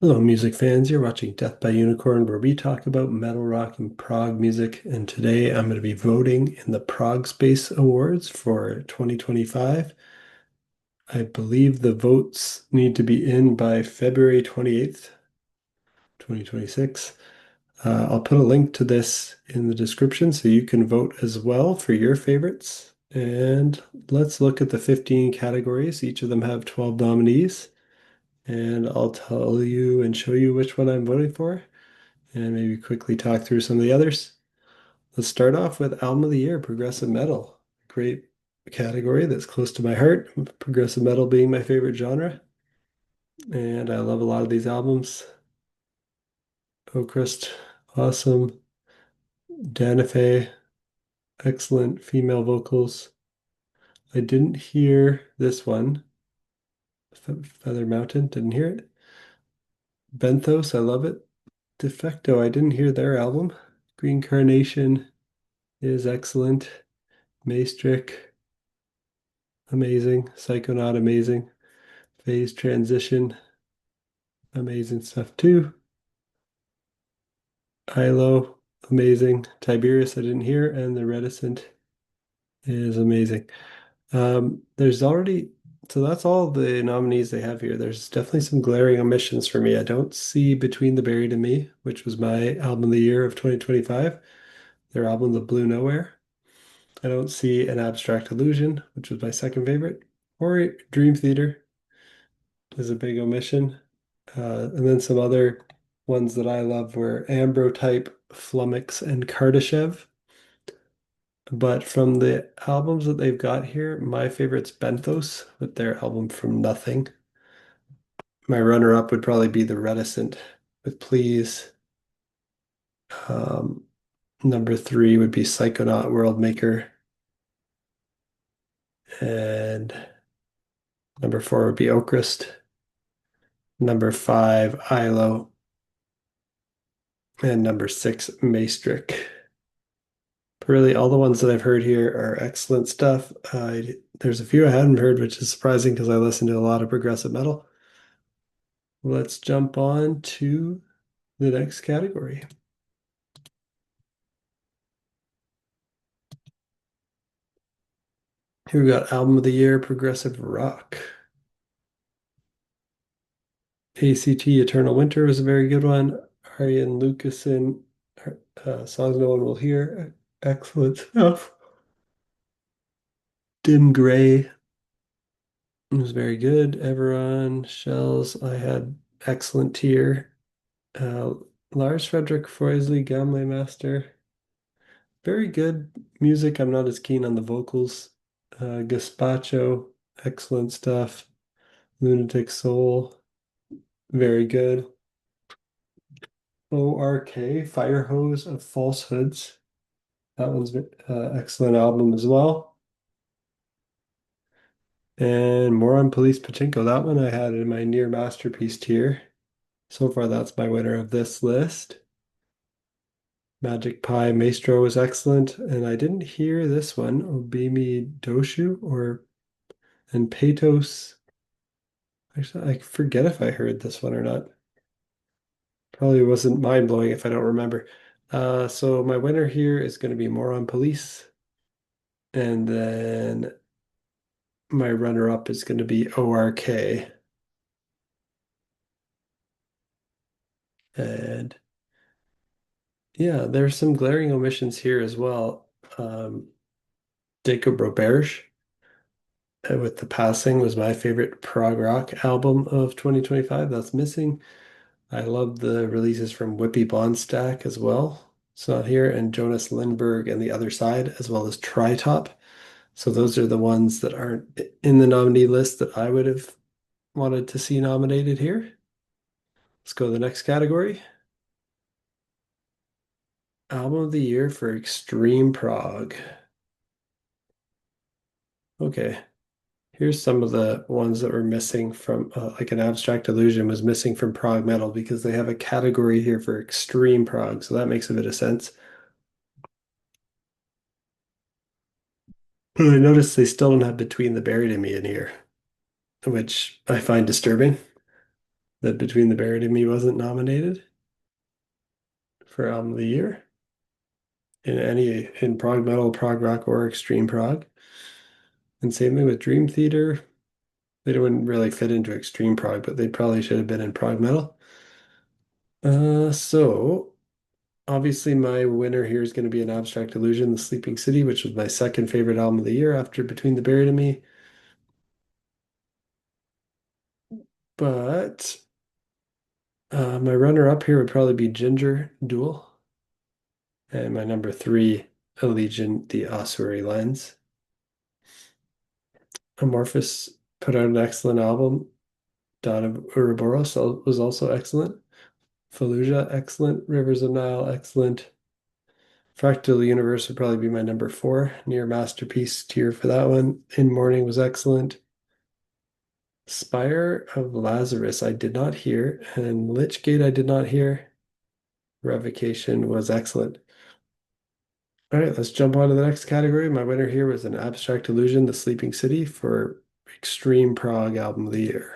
Hello, music fans. You're watching Death by Unicorn, where we talk about metal, rock, and prog music. And today I'm going to be voting in the Progspace Awards for 2025. I believe the votes need to be in by February 28th, 2026. I'll put a link to this in the description so you can vote as well for your favorites. And let's look at the 15 categories. Each of them have 12 nominees. And I'll tell you and show you which one I'm voting for, and maybe quickly talk through some of the others. Let's start off with Album of the Year, Progressive Metal. Great category that's close to my heart, progressive metal being my favorite genre. And I love a lot of these albums. Oakrest, awesome. Danafe, excellent female vocals. I didn't hear this one. Feather Mountain, didn't hear it. Benthos, I love it. Defecto, I didn't hear their album. Green Carnation is excellent. Maestric, amazing. Psychonaut, amazing. Phase Transition, amazing stuff too. Ilo, amazing. Tiberius, I didn't hear, and The Reticent is amazing. There's already, so that's all the nominees they have here. There's definitely some glaring omissions for me. I don't see Between the Buried and Me, which was my album of the year of 2025, their album, The Blue Nowhere. I don't see An Abstract Illusion, which was my second favorite, or Dream Theater is a big omission. And then some other ones that I love were Ambrotype, Flummox, and Kardashev. But from the albums that they've got here, my favorite's Benthos with their album From Nothing. My runner-up would probably be The Reticent with Please. Um, number three would be Psychonaut World Maker. And number four would be Oakrest. Number five, Ilo. And number six, Maestric. Really, all the ones that I've heard here are excellent stuff. There's a few I hadn't heard, which is surprising because I listen to a lot of progressive metal. Let's jump on to the next category. Here we got Album of the Year, Progressive Rock. ACT Eternal Winter was a very good one. Arjen Lucassen, Songs No One Will Hear, excellent stuff. Dim Gray was very good. Everon, Shells, I had excellent tier. Uh, Lars Fredrik Froisley, Gamle Master. Very good music. I'm not as keen on the vocals. Gazpacho, excellent stuff. Lunatic Soul, very good. ORK, Fire Hose of Falsehoods. That one's excellent album as well. And More on Police Pachinko. That one I had in my near masterpiece tier. So far, that's my winner of this list. Magic Pie Maestro was excellent, and I didn't hear this one, Obimi Doshu or and Patos. Actually, I forget if I heard this one or not. Probably wasn't mind blowing if I don't remember. So my winner here is going to be More on Police, and then my runner up is going to be ORK. And yeah, there's some glaring omissions here as well. Jacob Roberge with The Passing was my favorite prog rock album of 2025. That's missing. I love the releases from Whippy Bondstack as well. It's not here, and Jonas Lindberg and The Other Side, as well as Tri-Top. So those are the ones that aren't in the nominee list that I would have wanted to see nominated here. Let's go to the next category. Album of the Year for Extreme Prog. Okay, here's some of the ones that were missing from, like An Abstract Illusion was missing from prog metal because they have a category here for extreme prog, so that makes a bit of sense. But I noticed they still don't have Between the Buried and Me in here, which I find disturbing. that Between the Buried and Me wasn't nominated for Album of the Year in prog metal, prog rock, or extreme prog. And same thing with Dream Theater. They wouldn't really fit into extreme prog, but they probably should have been in prog metal. So obviously my winner here is going to be An Abstract Illusion, The Sleeping City, which was my second favorite album of the year after Between the Buried and Me. But my runner-up here would probably be Ginger Duel, and my number three, Allegiant, The Ossuary Lens. Amorphous put out an excellent album. Dawn of Ouroboros was also excellent. Fallujah, excellent. Rivers of Nile, excellent. Fractal Universe would probably be my number four. Near masterpiece tier for that one. In Morning was excellent. Spire of Lazarus I did not hear, and Lichgate I did not hear. Revocation was excellent. All right, let's jump on to the next category. My winner here was An Abstract Illusion, The Sleeping City for Extreme Prog Album of the Year.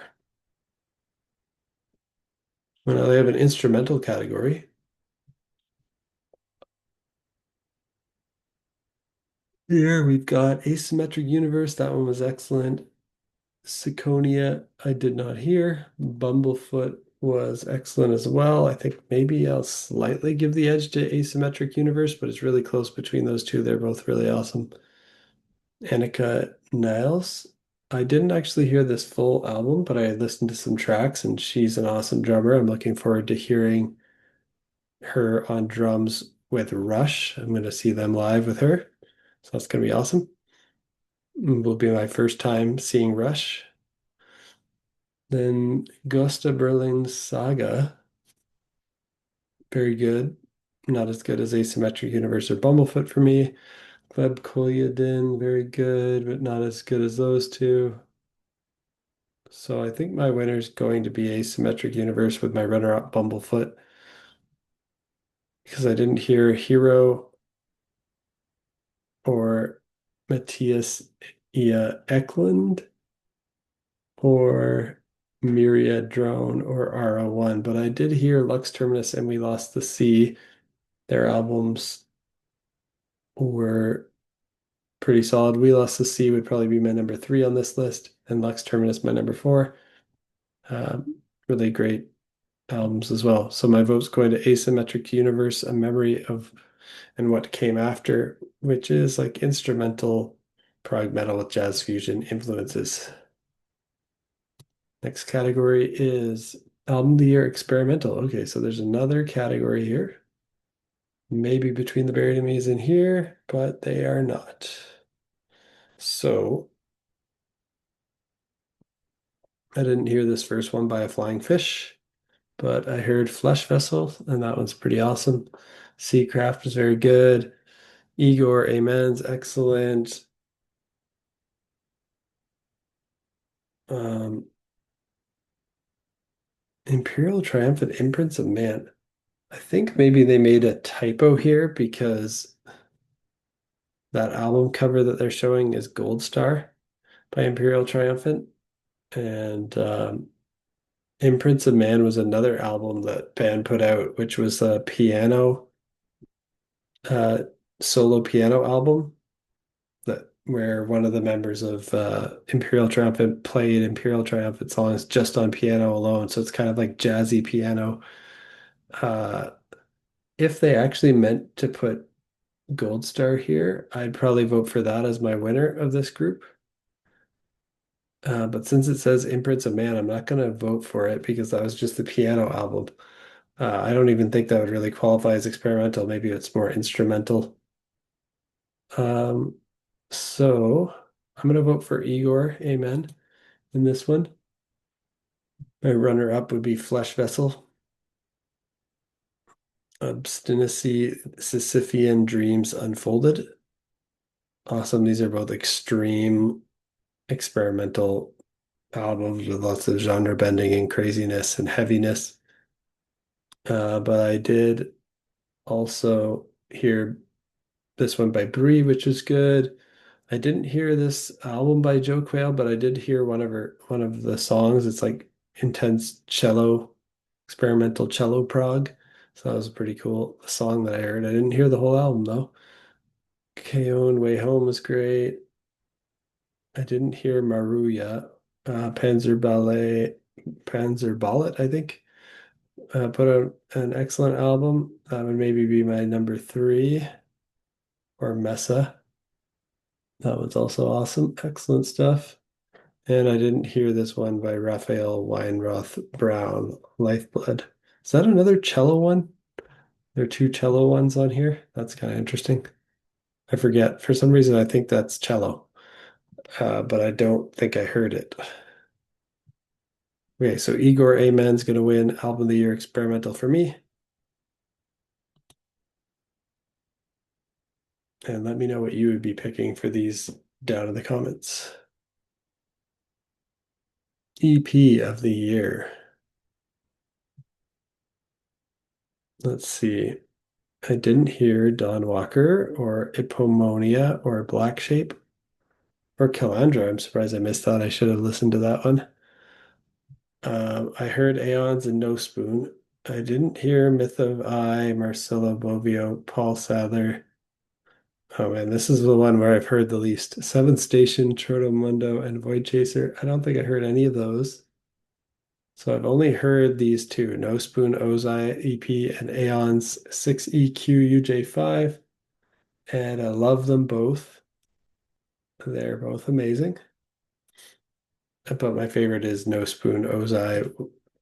Well, now they have an instrumental category. Here we've got Asymmetric Universe. That one was excellent. Siconia, I did not hear. Bumblefoot was excellent as well. I think maybe I'll slightly give the edge to Asymmetric Universe, but it's really close between those two. They're both really awesome. Annika Niles. I didn't actually hear this full album, but I listened to some tracks, and she's an awesome drummer. I'm looking forward to hearing her on drums with Rush. I'm going to see them live with her. So that's going to be awesome. It will be my first time seeing Rush. Then Gösta Berling's Saga, very good. Not as good as Asymmetric Universe or Bumblefoot for me. Gleb Kolyadin, very good, but not as good as those two. So I think my winner is going to be Asymmetric Universe with my runner-up Bumblefoot. Because I didn't hear Hero or Matthias Ia Eklund or Myriad Drone or RO1, but I did hear Lux Terminus and We Lost the Sea. Their albums were pretty solid. We Lost the Sea would probably be my number three on this list, and Lux Terminus my number four. Really great albums as well. So my vote's going to Asymmetric Universe, A Memory of and What Came After, which is like instrumental prog metal with jazz fusion influences. Next category is Album of the Year Experimental. Okay, so there's another category here. Maybe Between the Buried and Me is in here, but they are not. So I didn't hear this first one by a Flying Fish, but I heard Flesh Vessel, and that one's pretty awesome. Seacraft is very good. Igor Amen's excellent. Um, Imperial Triumphant Imprints of Man. I think maybe they made a typo here because that album cover that they're showing is Gold Star by Imperial Triumphant. And Imprints of Man was another album that band put out, which was a piano, uh, solo piano album that where one of the members of Imperial Triumphant played Imperial Triumphant songs just on piano alone. So it's kind of like jazzy piano. Uh, if they actually meant to put Gold Star here, I'd probably vote for that as my winner of this group. But since it says Imprints of Man, I'm not going to vote for it because that was just the piano album. I don't even think that would really qualify as experimental. Maybe it's more instrumental. Um, so I'm going to vote for Igor, Amen, in this one. My runner-up would be Flesh Vessel. Obstinacy, Sisyphean Dreams Unfolded. Awesome. These are both extreme experimental albums with lots of genre bending and craziness and heaviness. But I did also hear this one by Brie, which is good. I didn't hear this album by Joe Quayle, but I did hear one of the songs. It's like intense cello, experimental cello prog. So that was pretty cool. The song that I heard. I didn't hear the whole album though. Keone Way Home was great. I didn't hear Maruya. Panzer Ballet, Panzer Ballet, I think. Put out an excellent album. That would maybe be my number three, or Mesa. That was also awesome. Excellent stuff. And I didn't hear this one by Raphael Weinroth Brown, Lifeblood. Is that another cello one? There are two cello ones on here. That's kind of interesting. I forget. For some reason, I think that's cello, but I don't think I heard it. Okay, so Igor Amen's going to win Album of the Year Experimental for me. And let me know what you would be picking for these down in the comments. EP of the Year. Let's see. I didn't hear Don Walker or Iphomonia or Black Shape or Calandra. I'm surprised I missed that. I should have listened to that one. I heard Aeons and No Spoon. I didn't hear Myth of I, Marcelo Bovio, Paul Sadler. Oh man, this is the one where I've heard the least. Seventh Station, Trotomundo, and Void Chaser. I don't think I heard any of those. So I've only heard these two, No Spoon Ozai EP and Aeon's 6EQ UJ5, and I love them both. They're both amazing. But my favorite is No Spoon Ozai.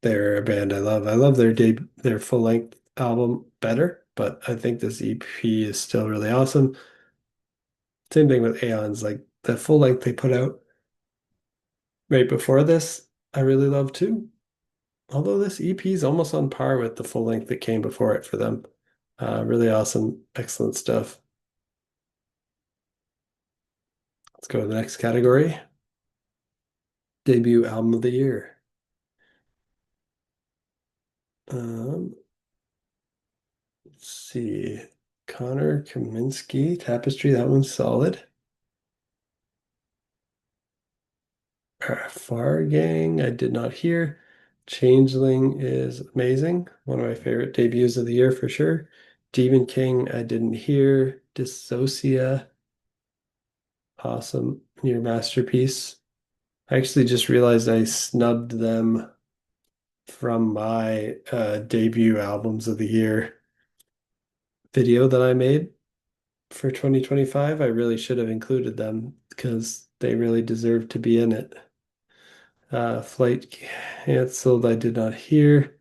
They're a band I love. I love their full-length album better, but I think this EP is still really awesome. Same thing with Aeons, like the full length they put out right before this, I really love too. Although this EP is almost on par with the full length that came before it for them. Really awesome, excellent stuff. Let's go to the next category. Debut album of the year. Um, let's see. Connor Kaminsky, Tapestry, that one's solid. Far Gang, I did not hear. Changeling is amazing. One of my favorite debuts of the year for sure. Demon King, I didn't hear. Dissocia, awesome. Your masterpiece. I actually just realized I snubbed them from my debut albums of the year video that I made for 2025. I really should have included them because they really deserve to be in it. Flight canceled, I did not hear.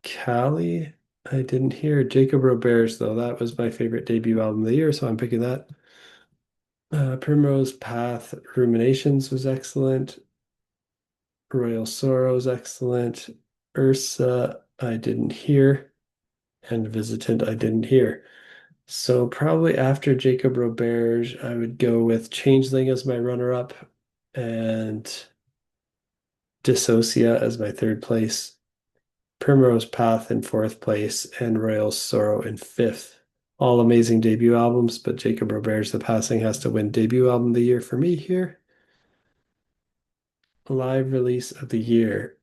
Cali, I didn't hear. Jacob Roberts, though, that was my favorite debut album of the year, so I'm picking that. Primrose Path, Ruminations was excellent. Royal Sorrows, excellent. Ursa, I didn't hear. And Visitant, I didn't hear. So probably after Jacob Roberge, I would go with Changeling as my runner-up and Dissociate as my third place. Primrose Path in fourth place, and Royal Sorrow in fifth. All amazing debut albums, but Jacob Robert's The Passing has to win debut album of the year for me here. Live release of the year.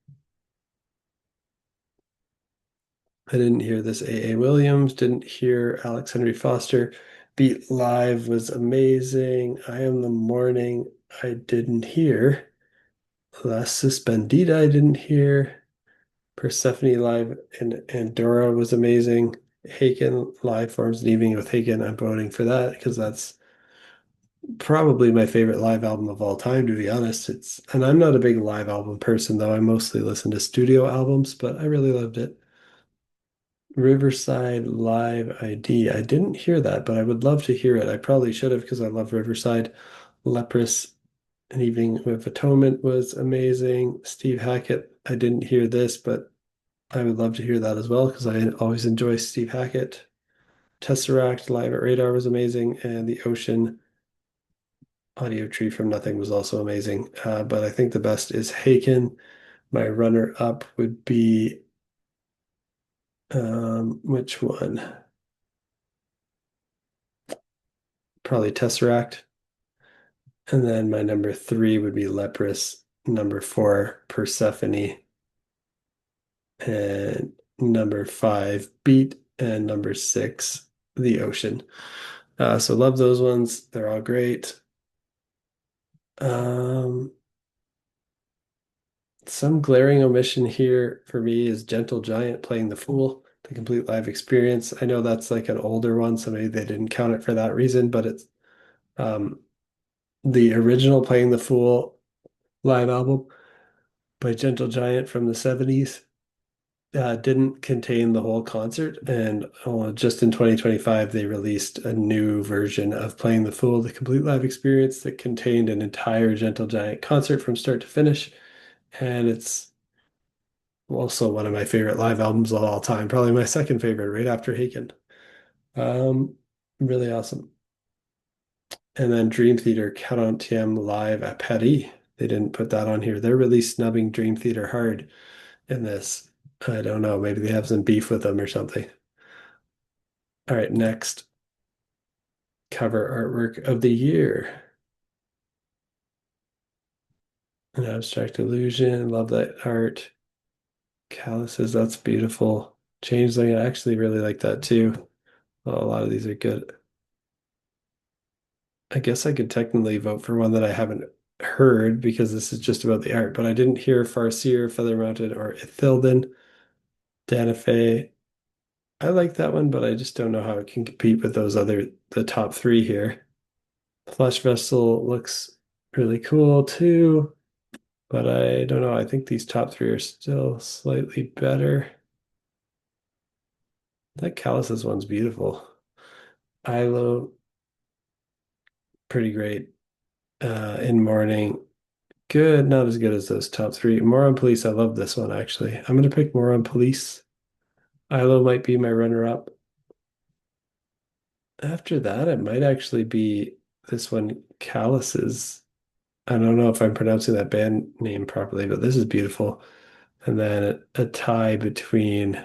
I didn't hear this A.A. Williams, didn't hear Alex Henry Foster. Beat Live was amazing. I Am the Morning, I didn't hear. La Suspendida, I didn't hear. Persephone live in Andorra was amazing. Haken live forms and evening with Haken. I'm voting for that because that's probably my favorite live album of all time, to be honest. And I'm not a big live album person though. I mostly listen to studio albums, but I really loved it. Riverside Live ID. I didn't hear that, but I would love to hear it. I probably should have because I love Riverside. Leprous An Evening with Atonement was amazing. Steve Hackett. I didn't hear this, but I would love to hear that as well because I always enjoy Steve Hackett. Tesseract Live at Radar was amazing, and The Ocean Audio Tree from Nothing was also amazing. But I think the best is Haken. My runner-up would be which one? Probably Tesseract. And then my number three would be Leprous. Number four, Persephone. And number five, Beat, and number six, The Ocean. So love those ones. They're all great. Um, some glaring omission here for me is Gentle Giant playing the Fool, the complete live experience. I know that's like an older one, so maybe they didn't count it for that reason, but it's um, the original Playing the Fool live album by Gentle Giant from the 70s didn't contain the whole concert. And just in 2025, they released a new version of Playing the Fool, the complete live experience that contained an entire Gentle Giant concert from start to finish. And it's also one of my favorite live albums of all time, probably my second favorite, right after Haken. Um, really awesome. And then Dream Theater 40 live at Paris. They didn't put that on here. They're really snubbing Dream Theater hard in this. I don't know. Maybe they have some beef with them or something. All right, next cover artwork of the year. An abstract illusion. Love that art. Calluses, that's beautiful. Changeling, I actually really like that too. A lot of these are good. I guess I could technically vote for one that I haven't heard because this is just about the art, but I didn't hear Farseer, Feather Mounted, or Ithilden. Danafe. I like that one, but I just don't know how it can compete with the top three here. Flesh Vessel looks really cool too, but I don't know. I think these top three are still slightly better. That Calluses one's beautiful. Ilo, pretty great. In Morning, good, not as good as those top three. Moron Police, I love this one actually. I'm gonna pick Moron Police. Ilo might be my runner-up. After that, it might actually be this one, Calluses. I don't know if I'm pronouncing that band name properly, but this is beautiful. And then a tie between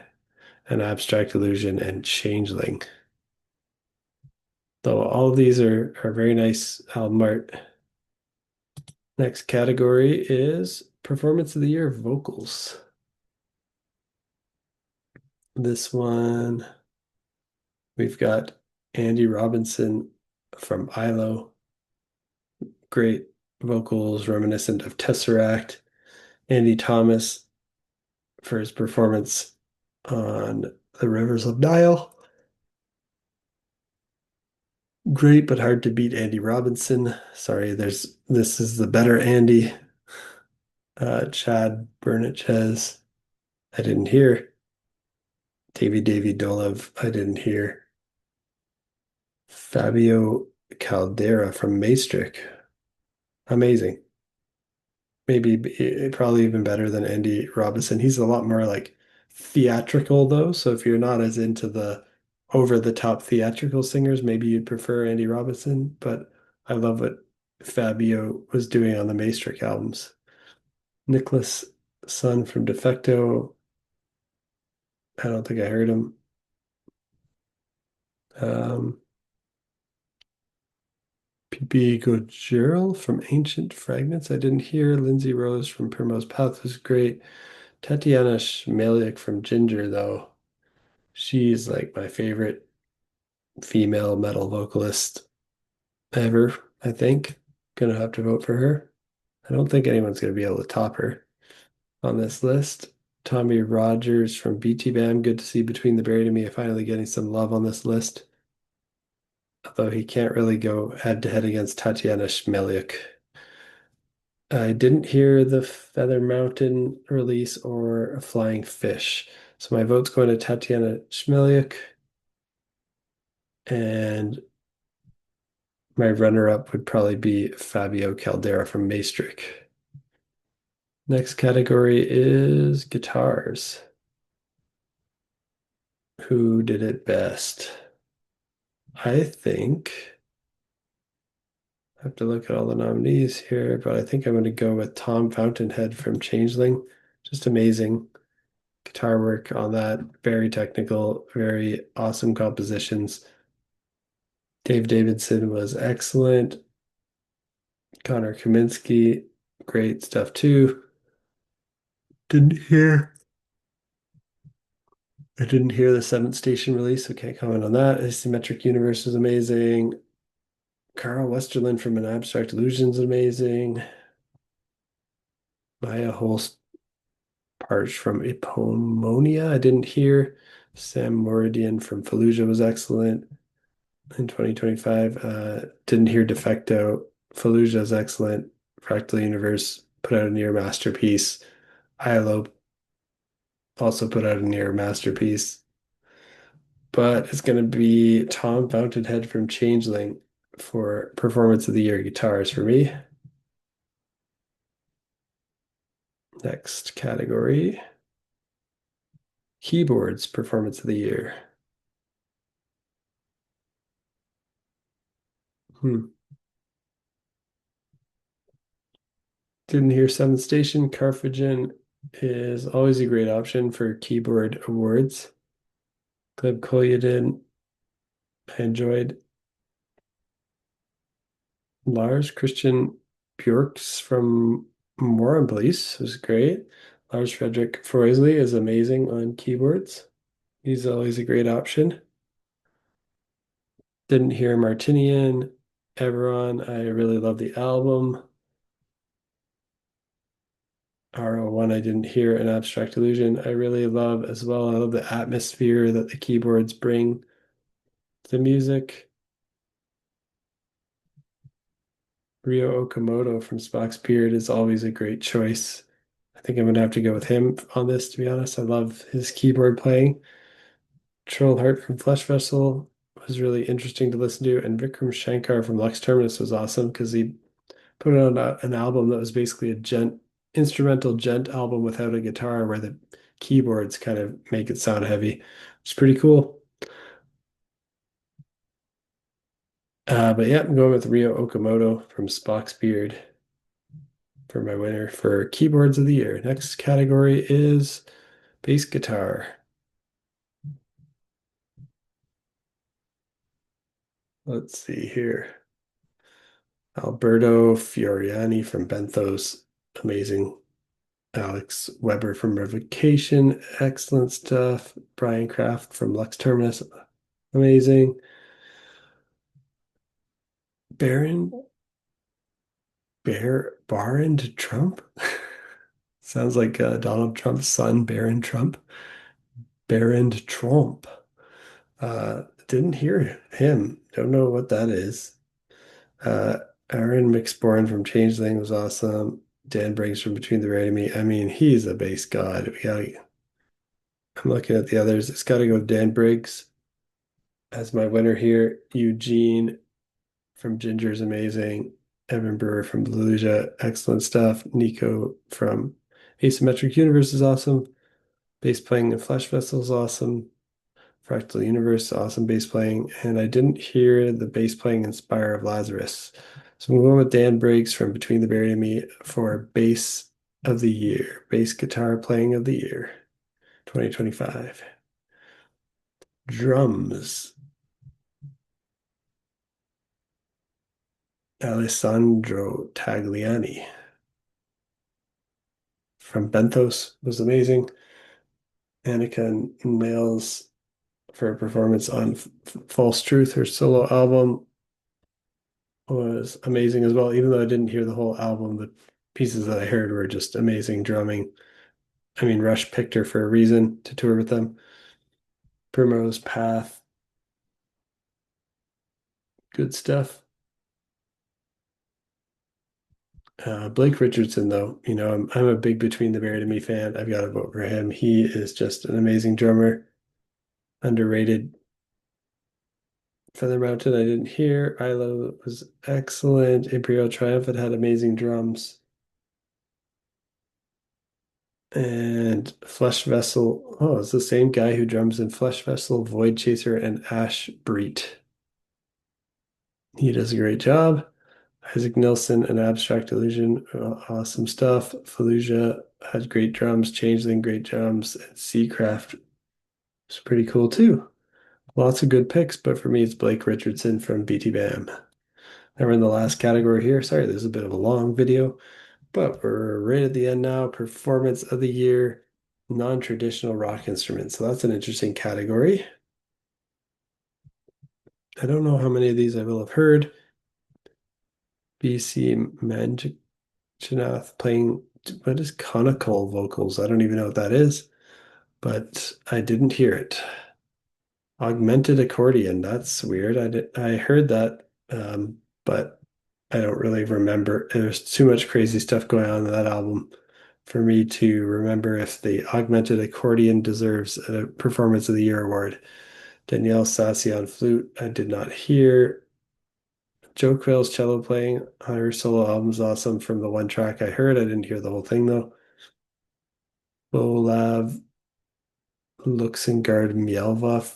an abstract illusion and changeling. Though all of these are very nice album art. Next category is performance of the year vocals. This one we've got Andy Robinson from ILO. Great vocals reminiscent of Tesseract. Andy Thomas for his performance on The Rivers of Nile. Great, but hard to beat Andy Robinson. Sorry, this is the better Andy. Chad Bernatchez, I didn't hear. Davy Dolev, I didn't hear. Fabio Caldera from Maastricht. Amazing. Probably even better than Andy Robinson. He's a lot more like theatrical though. So if you're not as into the over the top theatrical singers, maybe you'd prefer Andy Robinson. But I love what Fabio was doing on the Maastricht albums. Nicholas Sun from Defecto. I don't think I heard him. Um, PB Gojirl from Ancient Fragments. I didn't hear. Lindsay Rose from Primrose Path was great. Tatiana Shmeliak from Ginger, though. She's like my favorite female metal vocalist ever, I think. Gonna have to vote for her. I don't think anyone's gonna be able to top her on this list. Tommy Rogers from BT Bam. Good to see Between the Buried and Me finally getting some love on this list. Although he can't really go head to head against Tatiana Shmeliuk. I didn't hear the Feather Mountain release or a Flying Fish. So my vote's going to Tatiana Shmeliuk. And my runner-up would probably be Fabio Caldera from Maastricht. Next category is guitars. Who did it best? I think I have to look at all the nominees here, but I think I'm going to go with Tom Fountainhead from Changeling. Just amazing guitar work on that. Very technical, very awesome compositions. Dave Davidson was excellent. Connor Kaminsky, great stuff too. Didn't hear. I didn't hear the seventh station release, so can't comment on that. Asymmetric Universe is amazing. Carl Westerlin from An Abstract Illusion is amazing. Maya Holst Parch from Epomonia, I didn't hear. Sam Moridian from Fallujah was excellent in 2025. Didn't hear Defecto. Fallujah is excellent. Fractal Universe put out a near masterpiece. ILO also put out a near masterpiece. But it's going to be Tom Fountainhead from Changeling for Performance of the Year guitars for me. Next category, keyboards Performance of the Year. Hmm. Didn't hear Seventh Station. Carphagin is always a great option for keyboard awards. Gleb Kolyadin, I enjoyed. Lars Christian Bjorks from Morenblies was great. Lars Frederick Froisley is amazing on keyboards. He's always a great option. Didn't hear Martinian. Everon, I really love the album. RO1, I didn't hear An Abstract Illusion. I really love as well. I love the atmosphere that the keyboards bring to the music. Ryo Okamoto from Spock's Beard is always a great choice. I think I'm gonna have to go with him on this, to be honest. I love his keyboard playing. Troll Heart from Flesh Vessel was really interesting to listen to, and Vikram Shankar from Lux Terminus was awesome because he put out an album that was basically a instrumental gent album without a guitar, where the keyboards kind of make it sound heavy. It's pretty cool. But yeah, I'm going with Ryo Okamoto from Spock's Beard for my winner for keyboards of the year. Next category is bass guitar. Let's see here. Alberto Fioriani from Benthos, amazing. Alex Weber from Revocation, excellent stuff. Brian Kraft from Lux Terminus, amazing. Baron Barron Trump? Sounds like Donald Trump's son, Barron Trump. Barron Trump. Didn't hear him. Don't know what that is. Uh, Aaron McSporn from Changeling was awesome. Dan Briggs from Between the Ray and Me. I mean, he's a bass god. I'm looking at the others. It's got to go Dan Briggs as my winner here. Eugene from Ginger is amazing. Evan Brewer from Beluga, excellent stuff. Nico from Asymmetric Universe is awesome. Bass playing in Flesh Vessel is awesome. Fractal Universe, awesome bass playing. And I didn't hear the bass playing in Spire of Lazarus. So I'm going with Dan Briggs from Between the Buried and Me for bass of the year, bass guitar playing of the year, 2025. Drums. Alessandro Tagliani from Benthos was amazing. Annika Nails for a performance on False Truth, her solo album was amazing as well. Even though I didn't hear the whole album, the pieces that I heard were just amazing drumming. I mean, Rush picked her for a reason to tour with them. Primrose Path, good stuff. Blake Richardson, though, I'm a big Between the Buried and Me fan. I've got to vote for him. He is just an amazing drummer, underrated. Feather Mountain, I didn't hear. Ilo was excellent. Imperial Triumphant had amazing drums. And Flesh Vessel. Oh, it's the same guy who drums in Flesh Vessel, Void Chaser, and Ash Breet. He does a great job. Isaac Nilsson and Abstract Illusion, awesome stuff. Fallujah had great drums. Changeling, great drums. And Seacraft was pretty cool too. Lots of good picks, but for me, it's Blake Richardson from BT Bam. And we're in the last category here. Sorry, this is a bit of a long video, but we're right at the end now. Performance of the year. non-traditional rock instruments. So that's an interesting category. I don't know how many of these I will have heard. BC Manjanath playing what is conical vocals? I don't even know what that is, but I didn't hear it. Augmented accordion, that's weird. I heard that, but I don't really remember. There's too much crazy stuff going on in that album for me to remember if the augmented accordion deserves a Performance of the Year award. Danielle Sassi on flute, I did not hear. Joe Quill's cello playing on her solo album is awesome from the one track I heard. I didn't hear the whole thing though. Olav Luxengard Mjelvov.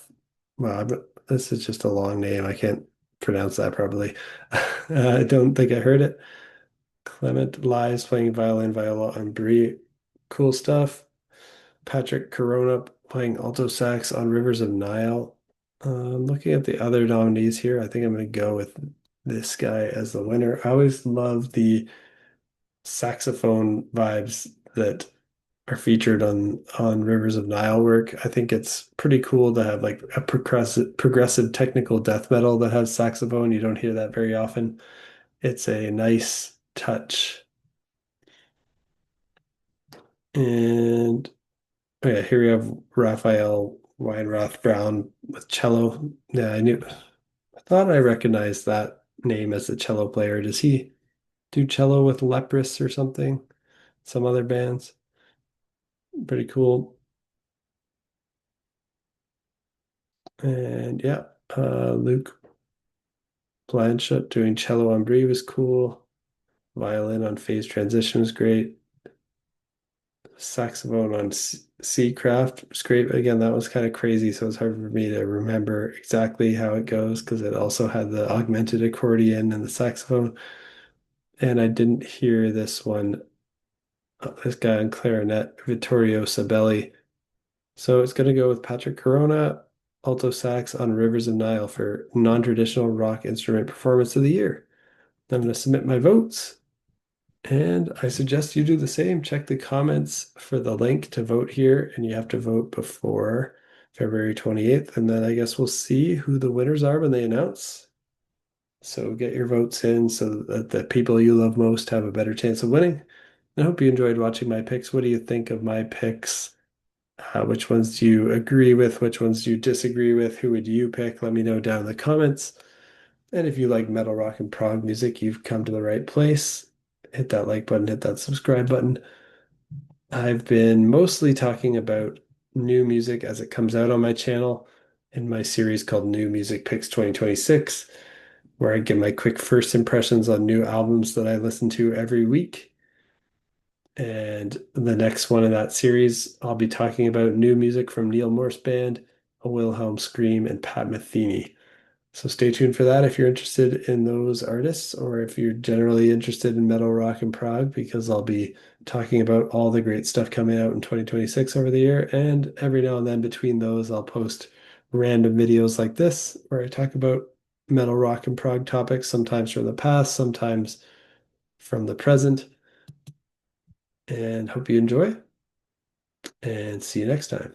Wow, this is just a long name. I can't pronounce that probably. I don't think I heard it. Clement Lies playing violin, viola, and brie. Cool stuff. Patrick Corona playing alto sax on Rivers of Nile. Looking at the other nominees here, I think I'm going to go with this guy as the winner. I always love the saxophone vibes that are featured on Rivers of Nile work. I think it's pretty cool to have like a progressive technical death metal that has saxophone. You don't hear that very often. It's a nice touch. And oh yeah, here we have Raphael Weinroth Brown with cello. Yeah, I thought I recognized that name as a cello player. Does he do cello with Leprous or something? Some other bands? Pretty cool. And yeah, Luke Blanchett doing cello on Brie was cool. Violin on Phase Transition was great. Saxophone on Seacraft was great. Again, that was kind of crazy, so it's hard for me to remember exactly how it goes because it also had the augmented accordion and the saxophone. And I didn't hear this one, this guy on clarinet, Vittorio Sabelli. So it's going to go with Patrick Corona, alto sax on Rivers of Nile for non-traditional rock instrument performance of the year. I'm going to submit my votes, and I suggest you do the same. Check the comments for the link to vote here, and you have to vote before February 28th, and then I guess we'll see who the winners are when they announce. So get your votes in so that the people you love most have a better chance of winning. I hope you enjoyed watching my picks. What do you think of my picks? Which ones do you agree with? Which ones do you disagree with? Who would you pick? Let me know down in the comments. And if you like metal, rock, and prog music, you've come to the right place. Hit that like button, hit that subscribe button. I've been mostly talking about new music as it comes out on my channel in my series called New Music Picks 2026, where I give my quick first impressions on new albums that I listen to every week. And the next one in that series, I'll be talking about new music from Neil Morse Band, A Wilhelm Scream, and Pat Metheny. So stay tuned for that if you're interested in those artists or if you're generally interested in metal, rock, and prog, because I'll be talking about all the great stuff coming out in 2026 over the year. And every now and then between those, I'll post random videos like this where I talk about metal, rock, and prog topics, sometimes from the past, sometimes from the present. And hope you enjoy and see you next time.